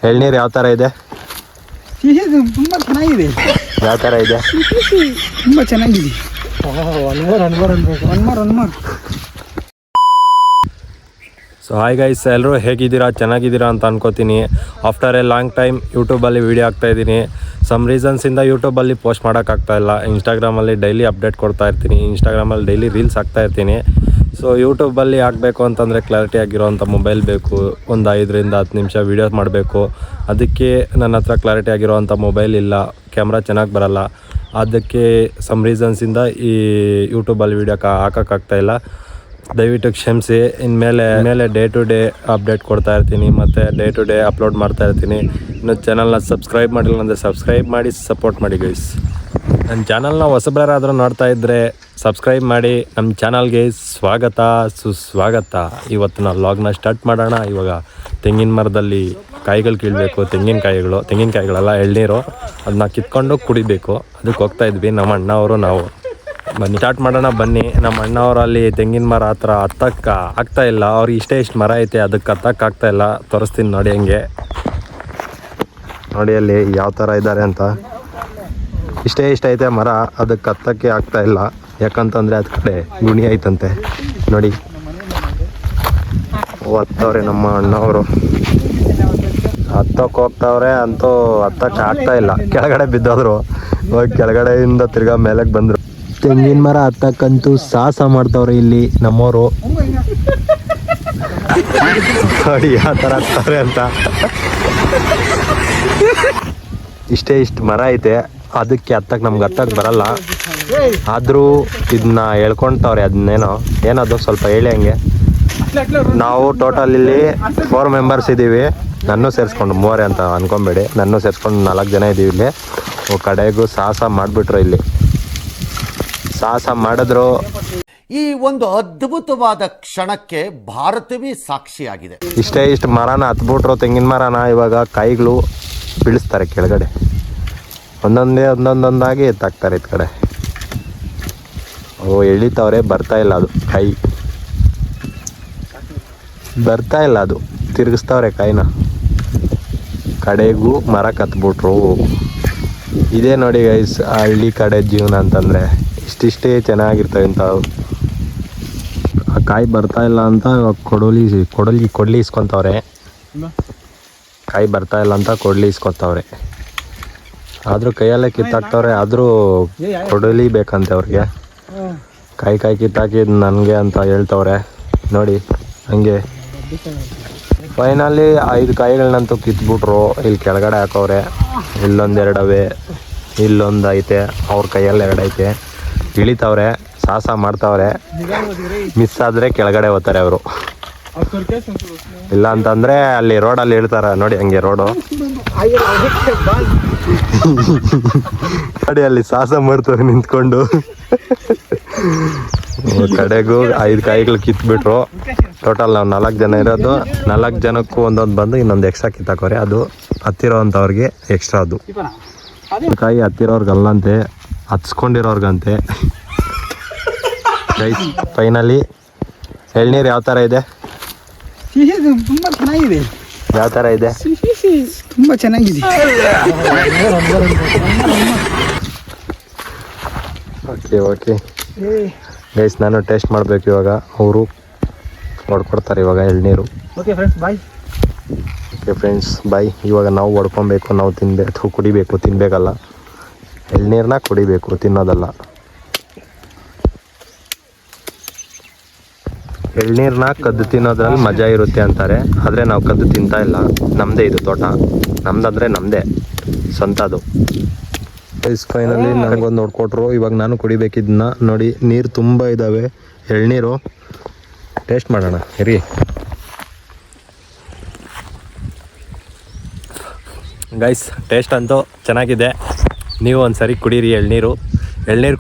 ಎಳ್ನೀರು ಯಾವ ಥರ ಇದೆ? ತುಂಬ ಚೆನ್ನಾಗಿದೆ. ಯಾವ ಥರ ಇದೆ? ತುಂಬ ಚೆನ್ನಾಗಿದೆ. One more. So hi guys, ಎಲ್ಲರೂ ಹೇಗಿದ್ದೀರಾ? ಚೆನ್ನಾಗಿದ್ದೀರಾ ಅಂತ ಅನ್ಕೋತೀನಿ. ಆಫ್ಟರ್ ಎ ಲಾಂಗ್ ಟೈಮ್ ಯೂಟ್ಯೂಬಲ್ಲಿ ವೀಡಿಯೋ ಹಾಕ್ತಾಯಿದ್ದೀನಿ. ಸಮ್ ರೀಸನ್ಸಿಂದ ಯೂಟ್ಯೂಬಲ್ಲಿ ಪೋಸ್ಟ್ ಮಾಡೋಕ್ಕಾಗ್ತಾಯಿಲ್ಲ. ಇನ್ಸ್ಟಾಗ್ರಾಮಲ್ಲಿ ಡೈಲಿ ಅಪ್ಡೇಟ್ ಕೊಡ್ತಾ ಇರ್ತೀನಿ, ಇನ್ಸ್ಟಾಗ್ರಾಮಲ್ಲಿ ಡೈಲಿ ರೀಲ್ಸ್ ಹಾಕ್ತಾಯಿರ್ತೀನಿ. ಸೊ ಯೂಟ್ಯೂಬಲ್ಲಿ ಹಾಕಬೇಕು ಅಂತಂದರೆ ಕ್ಲಾರಿಟಿ ಆಗಿರೋವಂಥ ಮೊಬೈಲ್ ಬೇಕು. ಒಂದು 5 ರಿಂದ 10 ನಿಮಿಷ ವೀಡಿಯೋ ಮಾಡಬೇಕು. ಅದಕ್ಕೆ ನನ್ನ ಹತ್ರ ಕ್ಲಾರಿಟಿ ಆಗಿರೋವಂಥ ಮೊಬೈಲ್ ಇಲ್ಲ, ಕ್ಯಾಮ್ರಾ ಚೆನ್ನಾಗಿ ಬರೋಲ್ಲ. ಅದಕ್ಕೆ ಸಮ್ ರೀಸನ್ಸಿಂದ ಈ ಯೂಟ್ಯೂಬಲ್ಲಿ ವೀಡಿಯೋ ಹಾಕೋಕ್ಕಾಗ್ತಾಯಿಲ್ಲ. ದಯವಿಟ್ಟು ಕ್ಷಮಿಸಿ. ಇನ್ಮೇಲೆ ಡೇ ಟು ಡೇ ಅಪ್ಡೇಟ್ ಕೊಡ್ತಾ ಇರ್ತೀನಿ ಮತ್ತು ಡೇ ಟು ಡೇ ಅಪ್ಲೋಡ್ ಮಾಡ್ತಾ ಇರ್ತೀನಿ. ಇನ್ನು ಚಾನಲ್ನ ಸಬ್ಸ್ಕ್ರೈಬ್ ಮಾಡಿಲ್ಲ ಅಂದರೆ ಸಬ್ಸ್ಕ್ರೈಬ್ ಮಾಡಿ, ಸಪೋರ್ಟ್ ಮಾಡಿ ಗೈಸ್. ನನ್ನ ಚಾನಲ್ನ ಹೊಸಬರಾದರೂ ನೋಡ್ತಾ ಇದ್ದರೆ ಸಬ್ಸ್ಕ್ರೈಬ್ ಮಾಡಿ. ನಮ್ಮ ಚಾನಲ್ಗೆ ಸ್ವಾಗತ ಸುಸ್ವಾಗತ. ಇವತ್ತು ನಾವು ವ್ಲಾಗ್ನ ಸ್ಟಾರ್ಟ್ ಮಾಡೋಣ. ಇವಾಗ ತೆಂಗಿನ ಮರದಲ್ಲಿ ಕಾಯಿಗಳು ಕೀಳಬೇಕು. ತೆಂಗಿನಕಾಯಿಗಳೆಲ್ಲ ಎಳ್ನೀರು, ಅದನ್ನ ಕಿತ್ಕೊಂಡು ಕುಡಿಬೇಕು. ಅದಕ್ಕೆ ಹೋಗ್ತಾ ಇದ್ವಿ ನಮ್ಮ ಅಣ್ಣವರು ನಾವು. ಬನ್ನಿ ಸ್ಟಾರ್ಟ್ ಮಾಡೋಣ ಬನ್ನಿ. ನಮ್ಮ ಅಣ್ಣವರು ಅಲ್ಲಿ ತೆಂಗಿನ ಮರ ಹತ್ರ ಹತ್ತಕ್ಕೆ ಆಗ್ತಾಯಿಲ್ಲ. ಅವ್ರಿಗೆ ಇಷ್ಟು ಮರ ಐತೆ, ಅದಕ್ಕೆ ಹತ್ತಕ್ಕೆ ಆಗ್ತಾಯಿಲ್ಲ. ತೋರಿಸ್ತೀನಿ ನೋಡಿ. ಹಂಗೆ ನೋಡಿ ಅಲ್ಲಿ ಯಾವ ಥರ ಇದ್ದಾರೆ ಅಂತ. ಇಷ್ಟ ಐತೆ ಮರ, ಅದಕ್ಕೆ ಹತ್ತಕ್ಕೆ ಆಗ್ತಾಯಿಲ್ಲ. ಯಾಕಂತಂದರೆ ಅದು ಕಡೆ ಗುಣಿ ಐತಂತೆ ನೋಡಿ. ಹತ್ತವ್ರೆ ನಮ್ಮ ಅಣ್ಣವರು, ಹತ್ತಕ್ಕೆ ಹೋಗ್ತಾವ್ರೆ. ಅಂತೂ ಹತ್ತಕ್ಕೆ ಆಗ್ತಾಯಿಲ್ಲ. ಕೆಳಗಡೆ ಬಿದ್ದೋದ್ರು. ಹೋಗಿ ಕೆಳಗಡೆಯಿಂದ ತಿರ್ಗಾ ಮೇಲಕ್ಕೆ ಬಂದರು. ತೆಂಗಿನ ಮರ ಹತ್ತಕ್ಕಂತೂ ಸಾಹಸ ಮಾಡ್ತಾವ್ರೆ ಇಲ್ಲಿ ನಮ್ಮವರು. ನೋಡಿ ಯಾವ ಥರ ಹತ್ತವ್ರೆ ಅಂತ. ಇಷ್ಟು ಮರ ಐತೆ, ಅದಕ್ಕೆ ನಮ್ಗೆ ಹತ್ತಕ್ಕೆ ಬರಲ್ಲ. ಆದರೂ ಇದನ್ನ ಹೇಳ್ಕೊಳ್ತಾವ್ರೆ. ಏನದು ಸ್ವಲ್ಪ ಹೇಳಿ ಹಂಗೆ. ನಾವು ಟೋಟಲ್ ಇಲ್ಲಿ 4 ಮೆಂಬರ್ಸ್ ಇದ್ದೀವಿ. ನನ್ನೂ ಸೇರಿಸ್ಕೊಂಡು 3 ಅಂತ ಅನ್ಕೊಬೇಡಿ. ನನ್ನೂ ಸೇರಿಸ್ಕೊಂಡು 4 ಜನ ಇದ್ದೀವಿ ಇಲ್ಲಿ. ಕಡೆಗೂ ಸಾಹಸ ಮಾಡಿಬಿಟ್ರು. ಇಲ್ಲಿ ಸಾಹಸ ಮಾಡಿದ್ರು. ಈ ಒಂದು ಅದ್ಭುತವಾದ ಕ್ಷಣಕ್ಕೆ ಭಾರತವೇ ಸಾಕ್ಷಿಯಾಗಿದೆ. ಇಷ್ಟು ಮರನ ಹತ್ಬಿಟ್ರು, ತೆಂಗಿನ ಮರನ. ಇವಾಗ ಕಾಯಿಗಳು ಬೀಳಿಸ್ತಾರೆ ಕೆಳಗಡೆ. ಒಂದೊಂದಾಗಿ ಎತ್ತಾಕ್ತಾರೆ ಈ ಕಡೆ. ಎಳಿತವ್ರೆ, ಬರ್ತಾ ಇಲ್ಲ ಅದು ಕಾಯಿ, ಬರ್ತಾ ಇಲ್ಲ ಅದು. ತಿರುಗಿಸ್ತವ್ರೆ ಕಾಯಿನ. ಕಡೆಗೂ ಮರ ಕತ್ಬಿಟ್ರು. ಇದೇ ನೋಡಿ ಗೈಸ್ ಹಳ್ಳಿ ಕಡೆ ಜೀವನ ಅಂತಂದರೆ. ಇಷ್ಟೇ ಚೆನ್ನಾಗಿರ್ತವೆ ಇಂಥವು. ಆ ಕಾಯಿ ಬರ್ತಾ ಇಲ್ಲ ಅಂತ ಕೊಡಲಿ ಇಸ್ಕೊತವ್ರೆ. ಕಾಯಿ ಬರ್ತಾ ಇಲ್ಲ ಅಂತ ಕೊಡಲಿ ಇಸ್ಕೊತವ್ರೆ. ಆದರೂ ಕೈಯಲ್ಲೇ ಕಿತ್ತಾಕ್ತವ್ರೆ. ಆದರೂ ಕೊಡಲಿ ಬೇಕಂತೆ ಅವ್ರಿಗೆ. ಕಾಯಿ ಕಿತ್ತಾಕಿದ್ದು ನನಗೆ ಅಂತ ಹೇಳ್ತವ್ರೆ ನೋಡಿ. ಹಂಗೆ ಫೈನಲಿ 5 ಕಾಯಿಗಳನ್ನಂತೂ ಕಿತ್ಬಿಟ್ರು. ಇಲ್ಲಿ ಕೆಳಗಡೆ ಹಾಕವ್ರೆ. ಇಲ್ಲೊಂದು 2 ಅವೆ, ಇಲ್ಲೊಂದು ಐತೆ. ಅವ್ರ ಕೈಯಲ್ಲಿ 2 ಐತೆ. ಇಳಿತವ್ರೆ, ಸಾಹಸ ಮಾಡ್ತಾವ್ರೆ. ಮಿಸ್ ಆದರೆ ಕೆಳಗಡೆ ಹೋಗ್ತಾರೆ ಅವರು. ಇಲ್ಲ ಅಂತಂದರೆ ಅಲ್ಲಿ ರೋಡಲ್ಲಿ ಇಳ್ತಾರೆ ನೋಡಿ. ಹಂಗೆ ರೋಡು ನೋಡಿ. ಅಲ್ಲಿ ಸಾಹಸ ಮಾಡ್ತವ್ರೆ ನಿಂತ್ಕೊಂಡು. ಕಡೆಗೂ 5 ಕಾಯಿಗಳು ಕಿತ್ಬಿಟ್ರು. ಟೋಟಲ್ ನಾವು 4 ಜನ ಇರೋದು. 4 ಜನಕ್ಕೂ ಒಂದೊಂದು ಬಂದು ಇನ್ನೊಂದು ಎಕ್ಸ್ಟ್ರಾ ಕಿತ್ತಾಕೋರೆ. ಅದು ಹತ್ತಿರೋ ಅಂಥವ್ರಿಗೆ ಎಕ್ಸ್ಟ್ರಾ. ಅದು ಕಾಯಿ ಹತ್ತಿರೋರ್ಗಲ್ಲಂತೆ, ಹತ್ಸ್ಕೊಂಡಿರೋರ್ಗಂತೆ. ಗೈಸ್ ಫೈನಲಿ ಎಳ್ನೀರು ಯಾವ ಥರ ಇದೆ? ತುಂಬ ಚೆನ್ನಾಗಿದೆ. ಯಾವ ಥರ ಇದೆ? ತುಂಬ ಚೆನ್ನಾಗಿದೆ. ಓಕೆ ಗೈಸ್, ನಾನು ಟೇಸ್ಟ್ ಮಾಡಬೇಕು ಇವಾಗ. ಅವರು ಹೊಡ್ಕೊಡ್ತಾರೆ ಇವಾಗ ಎಳ್ನೀರು. Okay friends bye. ಇವಾಗ ನಾವು ಹೊಡ್ಕೊಬೇಕು, ನಾವು ಕುಡಿಬೇಕು. ತಿನ್ನಬೇಕಲ್ಲ, ಎಳ್ನೀರನ್ನ ಕುಡಿಬೇಕು, ತಿನ್ನೋದಲ್ಲ. ಎಳ್ನೀರನ್ನ ಕದ್ದು ತಿನ್ನೋದ್ರಲ್ಲಿ ಮಜಾ ಇರುತ್ತೆ ಅಂತಾರೆ. ಆದರೆ ನಾವು ಕದ್ದು ತಿಂತಾ ಇಲ್ಲ. ನಮ್ಮದೇ ಇದು ತೋಟ, ನಮ್ದಂದರೆ ನಮ್ಮದೇ ಸ್ವಂತದು. ಫೈನಲಿ ನನಗೊಂದು ನೋಡ್ಕೊಟ್ರು. ಇವಾಗ ನಾನು ಕುಡಿಬೇಕಿದ್ದನ್ನ ನೋಡಿ. ನೀರು ತುಂಬ ಇದ್ದಾವೆ ಎಳ್ನೀರು. ಟೇಸ್ಟ್ ಮಾಡೋಣ ಇರಿ. ಗೈಸ್ ಟೇಸ್ಟ್ ಅಂತೂ ಚೆನ್ನಾಗಿದೆ. ನೀವು ಒಂದ್ಸರಿ ಕುಡೀರಿ ಎಳ್ನೀರು.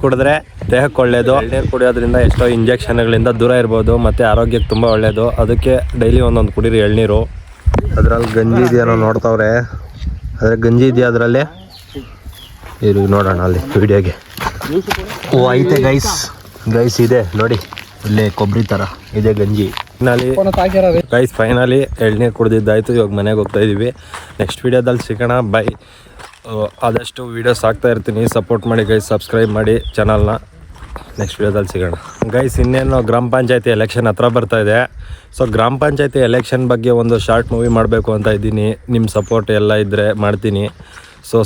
ಕುಡಿದ್ರೆ ದೇಹಕ್ಕೆ ಒಳ್ಳೆಯದು. ಎಳ್ನೀರು ಕುಡಿಯೋದ್ರಿಂದ ಎಷ್ಟೋ ಇಂಜೆಕ್ಷನ್ಗಳಿಂದ ದೂರ ಇರ್ಬೋದು ಮತ್ತು ಆರೋಗ್ಯಕ್ಕೆ ತುಂಬ ಒಳ್ಳೆಯದು. ಅದಕ್ಕೆ ಡೈಲಿ ಒಂದೊಂದು ಕುಡೀರಿ ಎಳ್ನೀರು. ಅದರಲ್ಲಿ ಗಂಜಿ ಇದೆಯೋ ನೋಡ್ತಾವ್ರೆ. ಆದರೆ ಗಂಜಿ ಇದೆಯಾ ಅದರಲ್ಲಿ? ಇದು ನೋಡೋಣ ಅಲ್ಲಿ ವಿಡಿಯೋಗೆ. ಐತೆ ಗೈಸ್ ಇದೆ ನೋಡಿ. ಇಲ್ಲೇ ಕೊಬ್ಬರಿ ಥರ ಇದೆ ಗಂಜಿ. ಗೈಸ್ ಫೈನಲಿ ಎಳ್ನೀರು ಕುಡ್ದಿದ್ದಾಯಿತು. ಇವಾಗ ಮನೆಗೆ ಹೋಗ್ತಾ ಇದ್ದೀವಿ. ನೆಕ್ಸ್ಟ್ ವೀಡಿಯೋದಲ್ಲಿ ಸಿಗೋಣ. ಬೈ. ಆದಷ್ಟು ವೀಡಿಯೋಸ್ ಹಾಕ್ತಾ ಇರ್ತೀನಿ. ಸಪೋರ್ಟ್ ಮಾಡಿ ಗೈಸ್, ಸಬ್ಸ್ಕ್ರೈಬ್ ಮಾಡಿ ಚಾನಲ್ನ. ನೆಕ್ಸ್ಟ್ ವೀಡಿಯೋದಲ್ಲಿ ಸಿಗೋಣ ಗೈಸ್. ಇನ್ನೇನು ಗ್ರಾಮ ಪಂಚಾಯತಿ ಎಲೆಕ್ಷನ್ ಹತ್ರ ಬರ್ತಾ ಇದೆ. ಸೊ ಗ್ರಾಮ ಪಂಚಾಯತಿ ಎಲೆಕ್ಷನ್ ಬಗ್ಗೆ ಒಂದು ಶಾರ್ಟ್ ಮೂವಿ ಮಾಡಬೇಕು ಅಂತ ಇದ್ದೀನಿ. ನಿಮ್ಮ ಸಪೋರ್ಟ್ ಎಲ್ಲ ಇದ್ದರೆ ಮಾಡ್ತೀನಿ. ಸೊ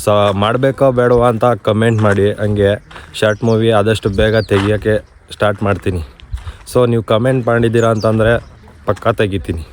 ಮಾಡಬೇಕೋ ಬೇಡವಾ ಅಂತ ಕಮೆಂಟ್ ಮಾಡಿ. ಹಂಗೆ ಶಾರ್ಟ್ ಮೂವಿ ಆದಷ್ಟು ಬೇಗ ತೆಗಿಯೋಕ್ಕೆ ಸ್ಟಾರ್ಟ್ ಮಾಡ್ತೀನಿ. ಸೊ ನೀವು ಕಮೆಂಟ್ ಮಾಡಿದ್ದೀರಾ ಅಂತಂದರೆ ಪಕ್ಕಾ ತೆಗಿತೀನಿ.